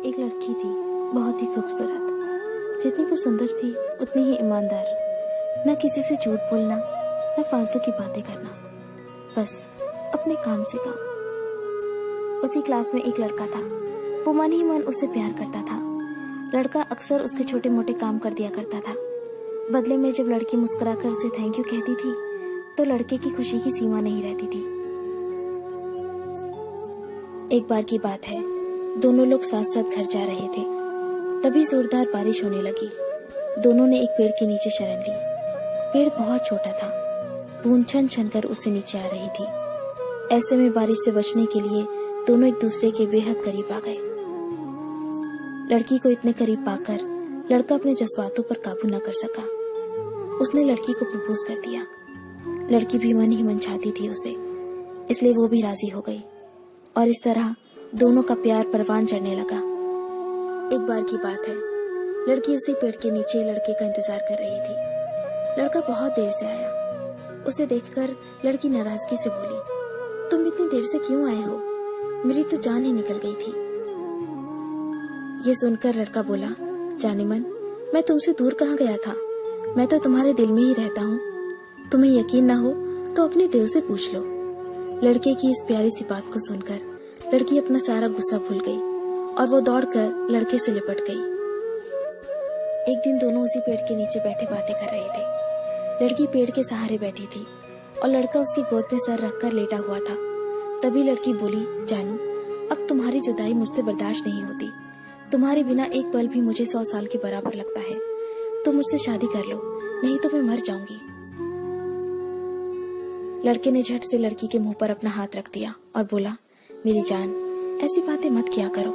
एक लड़की थी, बहुत ही खूबसूरत। जितनी वो सुंदर थी उतनी ही ईमानदार। ना किसी से झूठ बोलना, ना फालतू की बातें करना, बस अपने काम से काम। उसी क्लास में एक लड़का था। वो मन ही मन उससे प्यार करता था। लड़का अक्सर उसके छोटे मोटे काम कर दिया करता था। बदले में जब लड़की मुस्कुराकर उसे थैंक यू कहती थी तो लड़के की खुशी की सीमा नहीं रहती थी। एक बार की बात है, दोनों लोग साथ साथ घर जा रहे थे। तभी जोरदार बारिश होने लगी। दोनों ने एक पेड़ के नीचे शरण ली। पेड़ बहुत छोटा था, बूंद छन छन कर उससे नीचे आ रही थी। ऐसे में बारिश से बचने के लिए दोनों एक दूसरे के बेहद करीब आ गए। लड़की को इतने करीब पाकर लड़का अपने जज्बातों पर काबू न कर सका। उसने लड़की को प्रपोज कर दिया। लड़की भी मन ही मन चाहती थी उसे, इसलिए वो भी राजी हो गई और इस तरह दोनों का प्यार परवान चढ़ने लगा। एक बार की बात है, लड़की उसी पेड़ के नीचे लड़के का इंतजार कर रही थी। लड़का बहुत देर से आया। उसे देखकर लड़की नाराजगी से बोली, तुम इतनी देर से क्यों आए हो? मेरी तो जान ही निकल गई थी। ये सुनकर लड़का बोला, जाने मन, मैं तुमसे दूर कहाँ गया था? मैं तो तुम्हारे दिल में ही रहता हूँ। तुम्हें यकीन ना हो तो अपने दिल से पूछ लो। लड़के की इस प्यारी सी बात को सुनकर लड़की अपना सारा गुस्सा भूल गई और वो दौड़कर लड़के से लिपट गई। एक दिन दोनों उसी पेड़ के नीचे बैठे बातें कर रहे थे। लड़की पेड़ के सहारे बैठी थी और लड़का उसकी गोद में सर रखकर लेटा हुआ था। तभी लड़की बोली, जानू, अब तुम्हारी जुदाई मुझसे बर्दाश्त नहीं होती। तुम्हारे बिना एक पल भी मुझे 100 साल के बराबर लगता है। तो मुझसे शादी कर लो, नहीं तो मैं मर जाऊंगी। लड़के ने झट से लड़की के मुंह पर अपना हाथ रख दिया और बोला, मेरी जान, ऐसी बातें मत किया करो।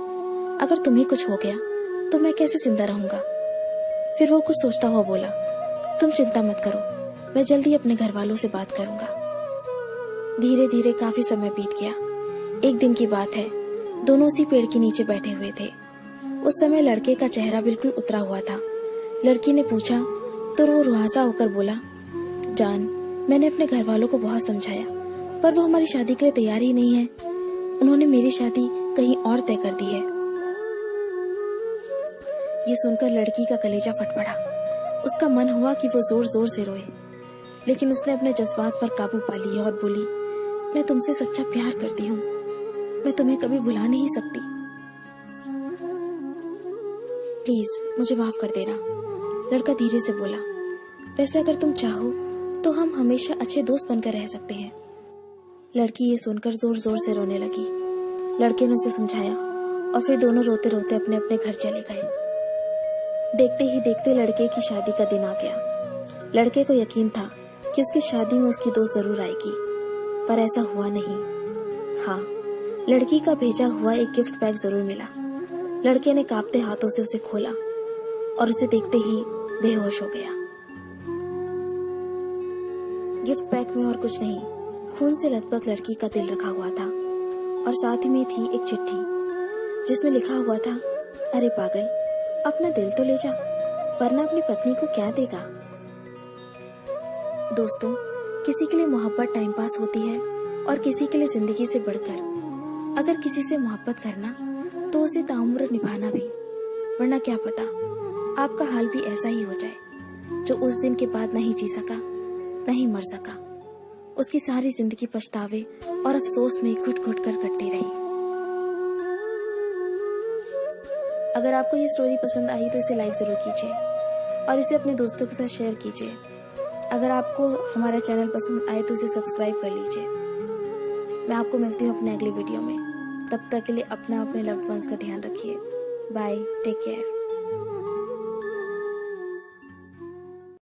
अगर तुम्हें कुछ हो गया तो मैं कैसे जिंदा रहूंगा? फिर वो कुछ सोचता हुआ बोला, तुम चिंता मत करो, मैं जल्दी अपने घर वालों से बात करूंगा। धीरे धीरे काफी समय बीत गया। एक दिन की बात है, दोनों उसी पेड़ के नीचे बैठे हुए थे। उस समय लड़के का चेहरा बिल्कुल उतरा हुआ था। लड़की ने पूछा तो वो रुहासा होकर बोला, जान, मैंने अपने घर वालों को बहुत समझाया, पर वो हमारी शादी के लिए तैयार ही नहीं है। उन्होंने मेरी शादी कहीं और तय कर दी है। ये सुनकर लड़की का कलेजा फट पड़ा। उसका मन हुआ कि वो जोर जोर से रोए, लेकिन उसने अपने जज्बात पर काबू पा लिया और बोली, मैं तुमसे सच्चा प्यार करती हूँ। मैं तुम्हें कभी भुला नहीं सकती। प्लीज मुझे माफ कर देना। लड़का धीरे से बोला, वैसे अगर तुम चाहो तो हम हमेशा अच्छे दोस्त बनकर रह सकते हैं। लड़की ये सुनकर जोर जोर से रोने लगी। लड़के ने उसे समझाया और फिर दोनों रोते रोते अपने अपने घर चले गए। देखते ही देखते लड़के की शादी का दिन आ गया। लड़के को यकीन था कि उसकी शादी में उसकी दोस्त जरूर आएगी, पर ऐसा हुआ नहीं। हाँ, लड़की का भेजा हुआ एक गिफ्ट पैक जरूर मिला। लड़के ने कांपते हाथों से उसे खोला और उसे देखते ही बेहोश हो गया। गिफ्ट पैक में और कुछ नहीं, खून से लथपथ लड़की का दिल रखा हुआ था और साथ ही में थी एक चिट्ठी जिसमें लिखा हुआ था, अरे पागल, अपना दिल तो ले जा, वरना अपनी पत्नी को क्या देगा। दोस्तों, किसी के लिए मोहब्बत टाइम पास होती है और किसी के लिए जिंदगी से बढ़कर। अगर किसी से मोहब्बत करना तो उसे ताउम्र निभाना भी, वरना क्या पता आपका हाल भी ऐसा ही हो जाए जो उस दिन के बाद नहीं जी सका, नहीं मर सका। उसकी सारी जिंदगी पछतावे और अफसोस में घुट घुट कर कटती रही। अगर आपको ये स्टोरी पसंद आई तो इसे लाइक जरूर कीजिए और इसे अपने दोस्तों के साथ शेयर कीजिए। अगर आपको हमारा चैनल पसंद आए तो इसे सब्सक्राइब कर लीजिए। मैं आपको मिलती हूँ अपने अगले वीडियो में। तब तक के लिए अपना अपने लव्ड वंस का ध्यान रखिए। Bye, take care.